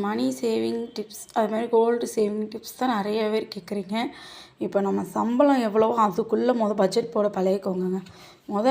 மணி saving tips அதுமாதிரி gold saving tips தான் நிறைய பேர் கேட்குறீங்க. இப்போ நம்ம சம்பளம் எவ்வளவோ அதுக்குள்ளே பட்ஜெட் போட பழகிக்கோங்கங்க.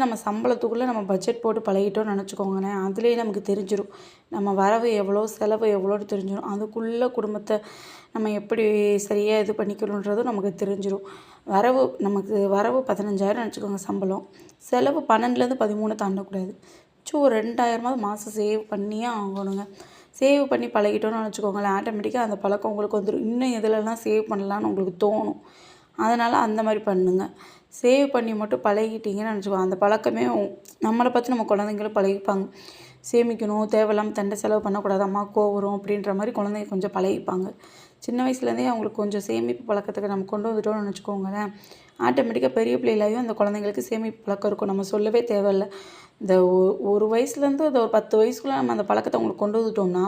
நம்ம சம்பளத்துக்குள்ளே நம்ம பட்ஜெட் போட்டு பழகிட்டோம்னு நினச்சிக்கோங்களேன், அதுலேயே நமக்கு தெரிஞ்சிடும். நம்ம வரவு எவ்வளோ செலவு எவ்வளோன்னு தெரிஞ்சிடும். அதுக்குள்ளே குடும்பத்தை நம்ம எப்படி சரியாக இது பண்ணிக்கணுன்றதும் நமக்கு தெரிஞ்சிடும். வரவு 15,000 நினச்சிக்கோங்க சம்பளம். செலவு 12லேருந்து 13 தாண்டக்கூடாது. ஒரு 2,000 மாதம் சேவ் பண்ணியே ஆகணுங்க. சேவ் பண்ணி பழகிட்டோன்னு நினச்சிக்கோங்களேன், ஆட்டோமேட்டிக்காக அந்த பழக்கம் உங்களுக்கு வந்துடும். இன்னும் எதுலலாம் சேவ் பண்ணலான்னு உங்களுக்கு தோணும். அதனால் அந்த மாதிரி பண்ணுங்க. சேவ் பண்ணி மட்டும் பழகிட்டிங்கன்னு நினச்சிக்கோங்க, அந்த பழக்கமே நம்மளை பார்த்து நம்ம குழந்தைங்களும் பழகிப்பாங்க. சேமிக்கணும், தேவையில்லாமல் தண்டை செலவு பண்ணக்கூடாது, அம்மா கோவம் வரும் அப்படின்ற மாதிரி குழந்தைங்க கொஞ்சம் பழகிப்பாங்க. சின்ன வயசுலேருந்தே அவங்களுக்கு கொஞ்சம் சேமிப்பு பழக்கத்துக்கு நம்ம கொண்டு வந்துட்டோம்னு நினச்சிக்கோங்களேன், ஆட்டோமேட்டிக்காக பெரிய பிள்ளையிலையும் அந்த குழந்தைங்களுக்கு சேமிப்பு பழக்கம் இருக்கும். நம்ம சொல்லவே தேவையில்லை. இந்த ஒரு வயசுலேருந்து இந்த ஒரு 10 வயசுக்குள்ளே நம்ம அந்த பழக்கத்தை அவங்களுக்கு கொண்டு வந்துட்டோம்னா,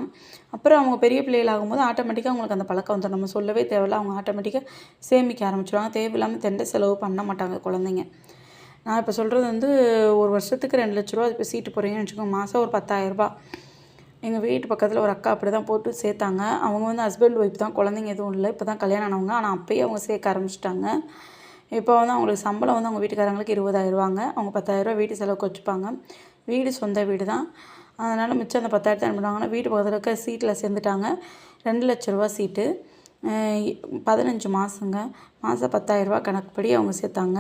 அப்புறம் அவங்க பெரிய பிள்ளைகள் ஆகும்போது ஆட்டோமேட்டிக்காக அவங்களுக்கு அந்த பழக்கம் வந்துடும். நம்ம சொல்லவே தேவையில்லை, அவங்க ஆட்டோமேட்டிக்காக சேமிக்க ஆரம்பிச்சிடுவாங்க. தேவையில்லாமல் தெண்டை செலவு பண்ண மாட்டாங்க குழந்தைங்க. நான் இப்போ சொல்கிறது ஒரு வருஷத்துக்கு 2 லட்ச ரூபா இப்போ சீட்டு போடுறீங்கன்னு வச்சுக்கோங்க, மாதம் ஒரு 10,000 எங்கள் வீட்டு பக்கத்தில் ஒரு அக்கா அப்படி தான் போட்டு சேர்த்தாங்க. அவங்க ஹஸ்பண்ட் ஒய்ஃப் தான், குழந்தைங்க எதுவும் இல்லை, இப்போ தான் கல்யாணம் ஆனவங்க. ஆனால் அப்போயே அவங்க சேர்க்க ஆரம்பிச்சிட்டாங்க. இப்போ அவங்களுக்கு சம்பளம் அவங்க வீட்டுக்காரங்களுக்கு 20,000 அவங்க 10,000 வீட்டு செலவுக்கு வச்சுப்பாங்க. வீடு சொந்த வீடு தான். அதனால் மிச்சம் அந்த 10,000 என்ன பண்ணுவாங்கன்னா, வீட்டு பக்கத்தில் இருக்க சீட்டில் சேர்ந்துட்டாங்க. 2 லட்ச ரூபா சீட்டு, 15 மாதங்க. மாதம் 10,000 கணக்குப்படி அவங்க சேர்த்தாங்க.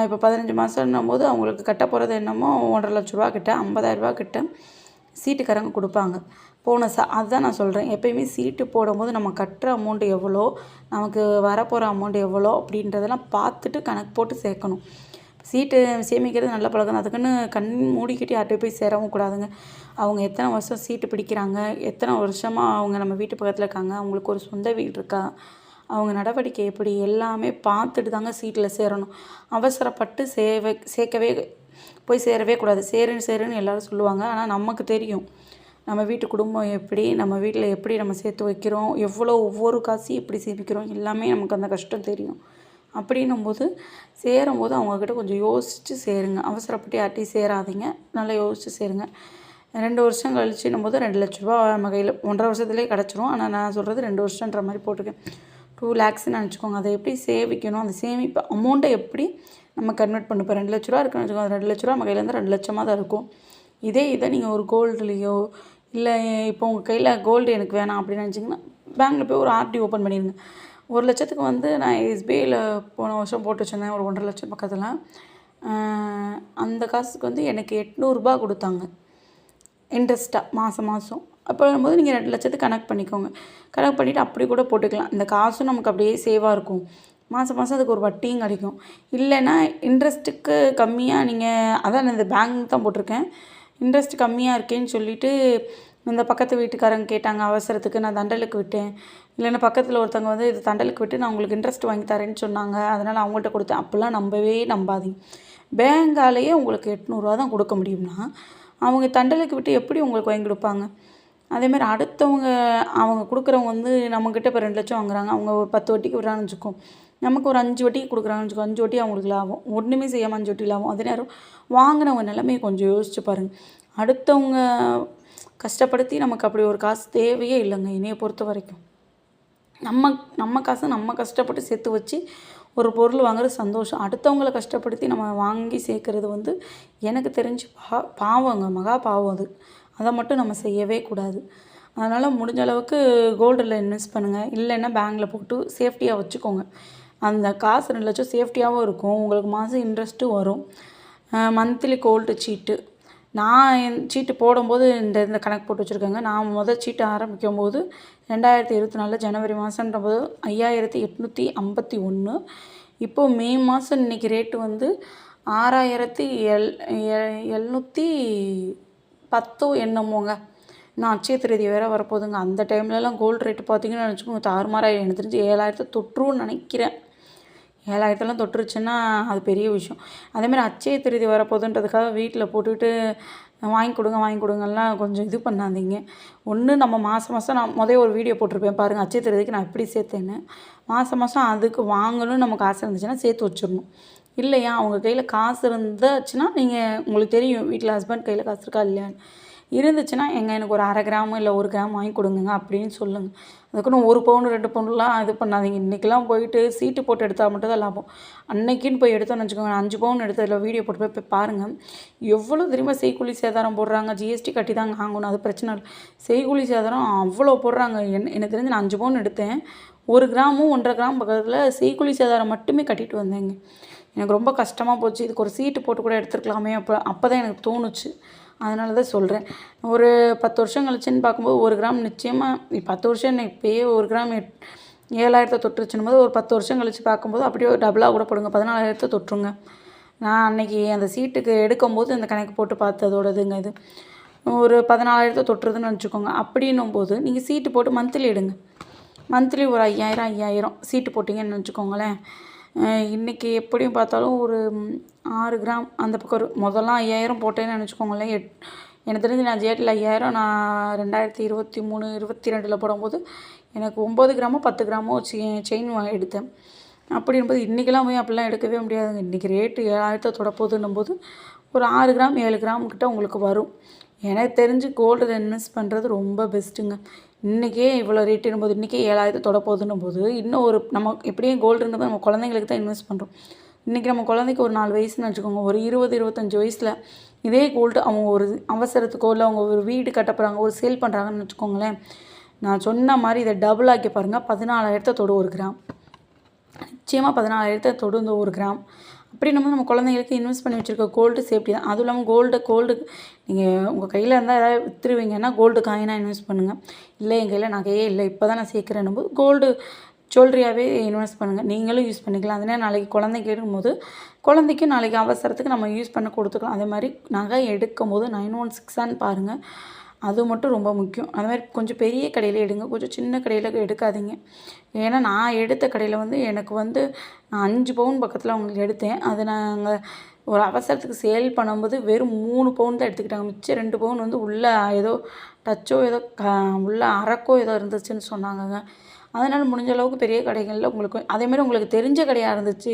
இப்போ 15 மாதம்னும் போது அவங்களுக்கு கட்ட போகிறது என்னமோ 1,50,000 லட்ச கிட்ட, 50,000 கிட்ட சீட்டுக்காரங்க கொடுப்பாங்க. அதுதான் நான் சொல்கிறேன், எப்போயுமே சீட்டு போடும்போது நம்ம கட்டுற அமௌண்ட் எவ்வளோ, நமக்கு வரப்போகிற அமௌண்ட் எவ்வளோ அப்படின்றதெல்லாம் பார்த்துட்டு கணக்கு போட்டு சேர்க்கணும். சீட்டு சேமிக்கிறது நல்ல பழக்கம் தான். அதுக்குன்னு கண் மூடிக்கிட்டு யார்கிட்ட போய் சேரவும் கூடாதுங்க. அவங்க எத்தனை வருஷம் சீட்டு பிடிக்கிறாங்க, எத்தனை வருஷமாக அவங்க நம்ம வீட்டு பக்கத்தில் இருக்காங்க, அவங்களுக்கு ஒரு சொந்த வீடு இருக்கா, அவங்க நடவடிக்கை எப்படி, எல்லாமே பார்த்துட்டு தாங்க சீட்டில் சேரணும். அவசரப்பட்டு போய் சேரவே கூடாது. சேருன்னு எல்லோரும் சொல்லுவாங்க. ஆனால் நமக்கு தெரியும் நம்ம வீட்டு குடும்பம் எப்படி, நம்ம வீட்டில் எப்படி நம்ம சேர்த்து வைக்கிறோம், எவ்வளோ ஒவ்வொரு காசையும் எப்படி சேமிக்கிறோம், எல்லாமே நமக்கு அந்த கஷ்டம் தெரியும். அப்படின்னும்போது சேரும்போது அவங்கக்கிட்ட கொஞ்சம் யோசித்து சேருங்க. அவசரப்பட்டு யார்ட்டையும் சேராதீங்க, நல்லா யோசித்து சேருங்க. 2 வருஷம் கழிச்சுன்னும் போது 2 லட்ச ரூபா நம்ம கையில் 1.5 வருஷத்துலேயே கிடச்சிரும். ஆனால் நான் சொல்கிறது 2 வருஷன்ற மாதிரி போட்டிருக்கேன். 2 lakhsன்னு நினச்சிக்கோங்க. அதை எப்படி சேவிக்கணும், அந்த சேமிப்பு அமௌண்ட்டை எப்படி நம்ம கன்வெர்ட் பண்ணணும். இப்போ 2 லட்ச ரூபா இருக்குன்னு வச்சுக்கோங்க, 2 லட்ச ரூபா நம்ம கையிலேருந்து 2 லட்சமாக தான் இருக்கும். இதை நீங்கள் ஒரு கோல்டுலேயோ இல்லை, இப்போ உங்கள் கையில் கோல்டு எனக்கு வேணாம் அப்படின்னு நினச்சிங்கன்னா, பேங்க்கில் போய் ஒரு ஆர்டி ஓப்பன் பண்ணிடுங்க. 1 லட்சத்துக்கு நான் எஸ்பிஐயில் போன வருஷம் போட்டு வச்சுருந்தேன், ஒரு 1.5 லட்சம் பக்கத்தில். அந்த காசுக்கு எனக்கு 800 கொடுத்தாங்க இன்ட்ரெஸ்ட்டாக மாதம். அப்போது நீங்கள் 2 லட்சத்துக்கு கணக்கு பண்ணிக்கோங்க. கணக்கு பண்ணிவிட்டு அப்படி கூட போட்டுக்கலாம். இந்த காசும் நமக்கு அப்படியே சேவாக இருக்கும். மாதம் அதுக்கு ஒரு வட்டியும் கிடைக்கும். இல்லைன்னா இன்ட்ரெஸ்ட்டுக்கு கம்மியாக அதான் இந்த பேங்க் தான் போட்டிருக்கேன். இன்ட்ரெஸ்ட் கம்மியாக இருக்கேன்னு சொல்லிவிட்டு இந்த பக்கத்து வீட்டுக்காரங்க கேட்டாங்க அவசரத்துக்கு, நான் தண்டலுக்கு விட்டேன். இல்லைன்னா பக்கத்தில் ஒருத்தவங்க இது தண்டலுக்கு விட்டு நான் உங்களுக்கு இன்ட்ரெஸ்ட் வாங்கி தரேன்னு சொன்னாங்க, அதனால் அவங்கள்ட்ட கொடுத்தேன். அப்படிலாம் நம்பாதீங்க. பேங்காலேயே உங்களுக்கு 800 தான் கொடுக்க முடியும்னா, அவங்க தண்டலுக்கு விட்டு எப்படி உங்களுக்கு வாங்கி கொடுப்பாங்க? அதேமாதிரி அவங்க கொடுக்குறவங்க நம்மக்கிட்ட இப்போ 2 லட்சம் வாங்குறாங்க, அவங்க ஒரு 10 வட்டிக்கு விடுறாங்கன்னு வச்சுக்கோம், நமக்கு ஒரு 5 வட்டிக்கு கொடுக்குறாங்கன்னு வச்சுக்கோ, 5 வட்டி அவங்களுக்கு லாபம். ஒன்றுமே செய்யாமல் 5 வட்டி லாபம். அதே நேரம் வாங்கினவங்க நிலைமையை கொஞ்சம் யோசிச்சு பாருங்கள். அடுத்தவங்க கஷ்டப்படுத்தி நமக்கு அப்படி ஒரு காசு தேவையே இல்லைங்க. என்னையை பொறுத்த வரைக்கும் நம்ம காசை நம்ம கஷ்டப்பட்டு சேர்த்து வச்சு ஒரு பொருள் வாங்குறது சந்தோஷம். அடுத்தவங்களை கஷ்டப்படுத்தி நம்ம வாங்கி சேர்க்குறது எனக்கு தெரிஞ்சு பாவங்க, மகா பாவம் அது. அதை மட்டும் நம்ம செய்யவே கூடாது. அதனால் முடிஞ்ச அளவுக்கு கோல்டில் இன்வெஸ்ட் பண்ணுங்கள். இல்லைன்னா பேங்க்கில் போட்டு சேஃப்டியாக வச்சுக்கோங்க. அந்த காசு 2 லட்சம் சேஃப்டியாகவும் இருக்கும், உங்களுக்கு மாதம் இன்ட்ரெஸ்ட்டும் வரும். மந்த்லி கோல்டு சீட்டு நான் சீட்டு போடும்போது இந்த கணக்கு போட்டு வச்சுருக்கேங்க. நான் சீட்டு ஆரம்பிக்கும் போது 2024 ஜனவரி மாதன்ற போது 5,851. இப்போது மே மாதம் இன்றைக்கி ரேட்டு 6,710 என்னமோங்க. நான் அட்சய திருதி வேறு வரப்போகுதுங்க. அந்த டைம்லலாம் கோல்டு ரேட்டு பார்த்திங்கன்னு நினச்சிக்கோங்க, தாறுமாறாக. எனக்கு தெரிஞ்சு 7,000 தொற்றுன்னு நினைக்கிறேன். 7,000 தொட்டுருச்சுன்னா அது பெரிய விஷயம். அதேமாதிரி அட்சய திருதி வரப்போகுதுன்றதுக்காக வீட்டில் போட்டுட்டு வாங்கி கொடுங்கலாம் கொஞ்சம் இது பண்ணாதீங்க. நம்ம மாதம் நான் ஒரு வீடியோ போட்டிருப்பேன் பாருங்கள், அட்சய திருதிக்கு நான் எப்படி சேர்த்தேன்னு. மாதம் அதுக்கு வாங்கணும்னு நமக்கு ஆசை இருந்துச்சுன்னா சேர்த்து வச்சிடணும். இல்லையா அவங்க கையில் காசு இருந்துச்சுன்னா உங்களுக்கு தெரியும் வீட்டில் ஹஸ்பண்ட் கையில் காசு இருக்கா இல்லையான்னு. இருந்துச்சுன்னா எனக்கு ஒரு 1/2 கிராம் இல்லை 1 கிராம் வாங்கி கொடுங்கங்க அப்படின்னு சொல்லுங்கள். அதுக்குன்னு 1 பவுன் 2 பவுன்லாம் இது பண்ணாதீங்க. இன்றைக்கெல்லாம் போயிட்டு சீட்டு போட்டு எடுத்தால் மட்டும் தான் லாபம். அன்னைக்குன்னு போய் எடுத்தோன்னு வச்சுக்கோங்க, 5 பவுன் எடுத்ததில் வீடியோ போட்டு போய் பாருங்கள். எவ்வளோ தெரியுமா செய்கூலி சேதாரம் போடுறாங்க. ஜிஎஸ்டி கட்டி தாங்க வாங்கணும், அது பிரச்சனை இல்லை. செய்கூலி சேதாரம் அவ்வளோ போடுறாங்க. எனக்கு தெரிஞ்சு நான் 5 பவுன் எடுத்தேன். 1 கிராமும் 1.5 கிராம் பக்கத்தில் செய்கூலி சேதாரம் மட்டுமே கட்டிட்டு வந்தேங்க. எனக்கு ரொம்ப கஷ்டமாக போச்சு. இதுக்கு ஒரு சீட்டு போட்டு கூட எடுத்துருக்கலாமே அப்போ தான் எனக்கு தோணுச்சு. அதனால தான் சொல்கிறேன். ஒரு 10 வருஷம் கழிச்சுன்னு பார்க்கும்போது 1 கிராம் நிச்சயமாக 10 வருஷம் என்ன இப்போயே 1 கிராம் 7,000 தொட்டுருச்சுன்னும் போது ஒரு 10 வருஷம் கழித்து பார்க்கும்போது அப்படியே டபுளாக கூட போடுங்க, 14,000 தொட்டுருங்க. நான் அன்றைக்கி அந்த சீட்டுக்கு எடுக்கும்போது இந்த கணக்கு போட்டு பார்த்ததோடதுங்க இது. ஒரு 14,000 தொட்டுருதுன்னு வச்சுக்கோங்க. அப்படின்னும் போது நீங்கள் சீட்டு போட்டு மந்த்லி எடுங்க. மந்த்லி ஒரு 5,000 சீட்டு போட்டிங்கன்னு வச்சுக்கோங்களேன். இன்றைக்கி எப்படியும் பார்த்தாலும் ஒரு 6 கிராம் அந்த பக்கம் முதல்லாம் 5,000 போட்டேன்னு நினச்சிக்கோங்களேன். எனக்கு தெரிஞ்சு நான் ஜிஆர்டியில் 5,000 நான் 2023 22 போடும்போது எனக்கு 9 கிராமோ 10 கிராமோ செயின் எடுத்தேன். அப்படின்போது இன்றைக்கெல்லாம் போய் அப்படிலாம் எடுக்கவே முடியாதுங்க. இன்றைக்கி ரேட்டு 7,000 தொடப்போகுதுன்னும் போது ஒரு 6 கிராம் 7 கிராம் கிட்ட உங்களுக்கு வரும். எனக்கு தெரிஞ்சு கோல்டில் இன்வெஸ்ட் பண்ணுறது ரொம்ப பெஸ்ட்டுங்க. இன்றைக்கே இவ்வளோ ரேட்டுன்னும் போது இன்றைக்கே 7,000 தொடப்போகுதுன்னும் போது இன்னும் ஒரு நம்ம எப்படியும் கோல்டுன்றது நம்ம குழந்தைங்களுக்கு தான் இன்வெஸ்ட் பண்ணுறோம். இன்றைக்கி நம்ம குழந்தைக்கு ஒரு 4 வயசுன்னு வச்சுக்கோங்க, ஒரு 20-25 வயசில் இதே கோல்டு அவங்க ஒரு அவசரத்துக்கோ இல்லை அவங்க ஒரு வீடு கட்ட போகிறாங்க, ஒரு சேல் பண்ணுறாங்கன்னு வச்சுக்கோங்களேன். நான் சொன்ன மாதிரி இதை டபுள் ஆக்கி பாருங்கள். 14,000 தொடு 1 கிராம். நிச்சயமாக 14,000 தொடு இந்த 1 கிராம். அப்படி நம்ம குழந்தைங்களுக்கு இன்வெஸ்ட் பண்ணி வச்சுருக்க கோல்டு சேஃப்டி தான். அதுவும் இல்லாமல் கோல்டு நீங்கள் உங்கள் கையில் இருந்தால் ஏதாவது விற்றுருவீங்கன்னா கோல்டு காயினாக இன்வெஸ்ட் பண்ணுங்கள். இல்லை என் கையில் நகையே இல்லை இப்போ தான் நான் சேர்க்குறேன்னும் போது கோல்டு ஜுவல்லரியாகவே இன்வெஸ்ட் பண்ணுங்கள். நீங்களும் யூஸ் பண்ணிக்கலாம். அதனால் நாளைக்கு குழந்தைக்கு எடுக்கும்போது குழந்தைக்கும் நாளைக்கு அவசரத்துக்கு நம்ம யூஸ் பண்ண கொடுத்துக்கலாம். அதே மாதிரி நகை எடுக்கும்போது 916 பாருங்கள். அது மட்டும் ரொம்ப முக்கியம். அது மாதிரி கொஞ்சம் பெரிய கடையில் எடுங்க, கொஞ்சம் சின்ன கடையில் எடுக்காதீங்க. ஏன்னா நான் எடுத்த கடையில் எனக்கு நான் 5 பவுன் பக்கத்தில் அவங்களுக்கு எடுத்தேன். அது நாங்கள் ஒரு அவசரத்துக்கு சேல் பண்ணும்போது வெறும் 3 பவுன் தான் எடுத்துக்கிட்டாங்க. மிச்சம் 2 பவுன் உள்ளே ஏதோ டச்சோ ஏதோ உள்ளே அரக்கோ ஏதோ இருந்துச்சுன்னு சொன்னாங்கங்க. அதனால் முடிஞ்ச அளவுக்கு பெரிய கடைகளில் உங்களுக்கு அதேமாதிரி உங்களுக்கு தெரிஞ்ச கடையாக இருந்துச்சு,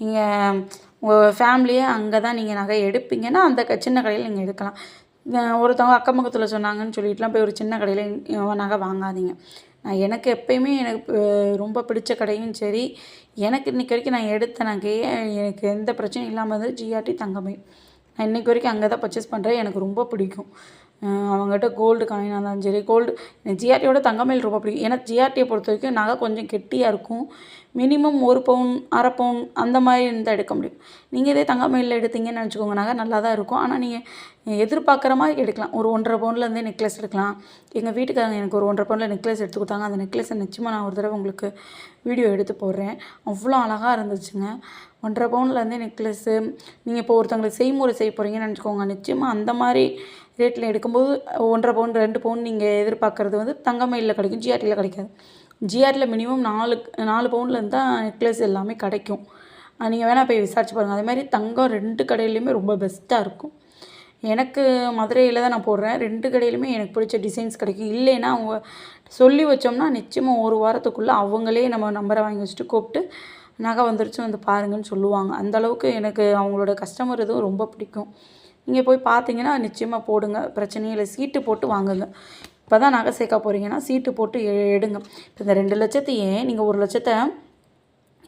நீங்கள் உங்கள் ஃபேமிலியே அங்கே தான் நீங்கள் நகை எடுப்பீங்கன்னா அந்த சின்ன கடையில் நீங்கள் எடுக்கலாம். ஒருத்தவங்க அக்கம் பக்கத்தில் சொன்னாங்கன்னு சொல்லிட்டுலாம் போய் ஒரு சின்ன கடையில் நகை வாங்காதீங்க. எனக்கு எப்போயுமே எனக்கு ரொம்ப பிடிச்ச கடையும் சரி, எனக்கு இன்றைக்கி வரைக்கும் நான் எடுத்த நகையே எனக்கு எந்த பிரச்சனையும் இல்லாமல் இருந்தது ஜிஆர்டி தங்கமயில். நான் இன்றைக்கி வரைக்கும் அங்கே தான் பர்ச்சேஸ் பண்ணுறேன். எனக்கு ரொம்ப பிடிக்கும். அவங்ககிட்ட கோல்டு காயினாக இருந்தாலும் சரி, ஜிஆர்டியோட தங்கமயில் ரொம்ப பிடிக்கும். ஏன்னா ஜிஆர்டியை பொறுத்த வரைக்கும் நகை கொஞ்சம் கெட்டியாக இருக்கும். மினிமம் 1 பவுன் 1/2 பவுன் அந்த மாதிரி இருந்தால் எடுக்க முடியும். நீங்கள் இதே தங்கமயிலில் எடுத்தீங்கன்னு நினச்சிக்கோங்க, நகை நல்லா தான் இருக்கும். ஆனால் நீங்கள் எதிர்பார்க்குற மாதிரி எடுக்கலாம். ஒரு 1.5 பவுன்லேருந்தே நெக்லஸ் எடுக்கலாம். எங்கள் வீட்டுக்காரங்க எனக்கு ஒரு 1.5 பவுனில் நெக்லஸ் எடுத்து கொடுத்தாங்க. அந்த நெக்லஸை நிச்சயமாக நான் ஒரு தடவை உங்களுக்கு வீடியோ எடுத்து போடுறேன். அவ்வளோ அழகாக இருந்துச்சுங்க. 1.5 பவுன்லேருந்தே நெக்லஸ்ஸு நீங்கள் இப்போ ஒருத்தவங்களுக்கு செய்முறை செய்ய போகிறீங்கன்னு நினச்சிக்கோங்க, நிச்சயமாக அந்த மாதிரி ரேட்டில் எடுக்கும்போது 1.5 பவுன் 2 பவுன் நீங்கள் எதிர்பார்க்குறது தங்கமயிலில் கிடைக்கும், ஜிஆர்டியில் கிடைக்காது. ஜிஆர்டியில் மினிமம் 4 பவுன்லேருந்து தான் நெக்லஸ் எல்லாமே கிடைக்கும். நீங்கள் வேணால் போய் விசாரிச்சு பாருங்கள். அதே மாதிரி தங்கம் 2 கடையிலையுமே ரொம்ப பெஸ்ட்டாக இருக்கும். எனக்கு மதுரையில் தான் நான் போடுறேன். 2 கடையிலுமே எனக்கு பிடிச்ச டிசைன்ஸ் கிடைக்கும். இல்லைன்னா அவங்க சொல்லி வச்சோம்னா நிச்சயமாக 1 வாரத்துக்குள்ளே அவங்களே நம்ம நம்பரை வாங்கி வச்சுட்டு கூப்பிட்டு நகை வந்துருச்சு பாருங்கன்னு சொல்லுவாங்க. அந்தளவுக்கு எனக்கு அவங்களோட கஸ்டமர் இதுவும் ரொம்ப பிடிக்கும். நீங்கள் போய் பார்த்தீங்கன்னா நிச்சயமாக போடுங்க, பிரச்சனையே இல்லை. சீட்டு போட்டு வாங்குங்க. இப்போ தான் நகை சேர்க்க போகிறீங்கன்னா சீட்டு போட்டு எடுங்க. இப்போ இந்த 2 லட்சத்தையே நீங்கள் 1 லட்சத்தை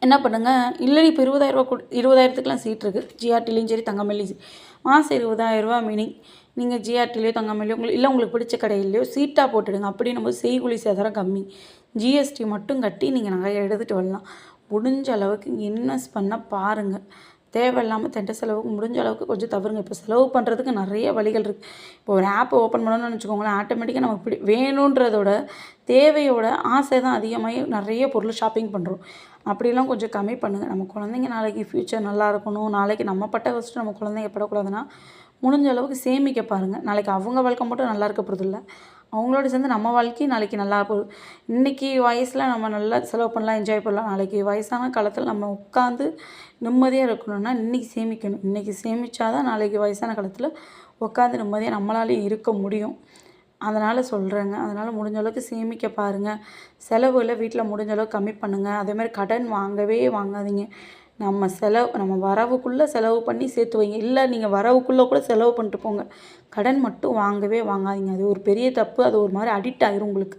என்ன பண்ணுங்கள், இல்லை இப்போ 20,000 20,000த்துக்குலாம் சீட் இருக்குது. ஜிஆர்டிலையும் சரி தங்கமயிலையும் சரி மாதம் 20,000 மினி. நீங்கள் ஜிஆர்டிலையோ தங்கமயிலையோ உங்களுக்கு பிடிச்ச கடையிலையோ சீட்டாக போட்டுடுங்க. அப்படின்னும் போது செய்கூலி சேதாரம் கம்மி. ஜிஎஸ்டி மட்டும் கட்டி நீங்கள் நகையை எடுத்துகிட்டு வரலாம். முடிஞ்ச அளவுக்கு இன்வெஸ்ட் பண்ண பாருங்கள். தேவையில்லாமல் தெண்ட செலவுக்கு முடிஞ்ச அளவுக்கு கொஞ்சம் தவறுங்க. இப்போ செலவு பண்ணுறதுக்கு நிறைய வழிகள் இருக்குது. இப்போ ஒரு ஆப் ஓப்பன் பண்ணணும்னு வச்சுக்கோங்களேன், ஆட்டோமேட்டிக்காக நமக்கு வேணுன்றதோட தேவையோட ஆசை தான் அதிகமாகி நிறைய பொருள் ஷாப்பிங் பண்ணுறோம். அப்படிலாம் கொஞ்சம் கம்மி பண்ணுங்கள். நம்ம குழந்தைங்க நாளைக்கு ஃப்யூச்சர் நல்லா இருக்கணும், நாளைக்கு நம்ம பட்ட கஷ்டம் நம்ம குழந்தைங்க படக்கூடாதுன்னா முடிஞ்ச அளவுக்கு சேமிக்க பாருங்கள். நாளைக்கு அவங்க வாழ்க்கை மட்டும் நல்லா இருக்க போகிறதில்ல, அவங்களோட சேர்ந்து நம்ம வாழ்க்கையும் நாளைக்கு நல்லா போகுது. இன்றைக்கி வயசில் நம்ம நல்லா செலவு பண்ணலாம், என்ஜாய் பண்ணலாம். நாளைக்கு வயசான காலத்தில் நம்ம உட்காந்து நிம்மதியாக இருக்கணும்னா இன்றைக்கி சேமிக்கணும். இன்றைக்கி சேமித்தா தான் நாளைக்கு வயசான காலத்தில் உட்காந்து நிம்மதியாக நம்மளாலே இருக்க முடியும். அதனால் சொல்கிறேங்க. அதனால் முடிஞ்ச அளவுக்கு சேமிக்க பாருங்கள். செலவுகளை வீட்டில் முடிஞ்ச அளவுக்கு கம்மி பண்ணுங்கள். அதேமாதிரி கடன் வாங்கவே வாங்காதீங்க. நம்ம வரவுக்குள்ளே செலவு பண்ணி சேர்த்து வைங்க. இல்லை நீங்கள் வரவுக்குள்ளே கூட செலவு பண்ணிட்டு போங்க. கடன் மட்டும் வாங்கவே வாங்காதீங்க. அது ஒரு பெரிய தப்பு. அது ஒரு மாதிரி அடிக்ட் ஆயிரும் உங்களுக்கு.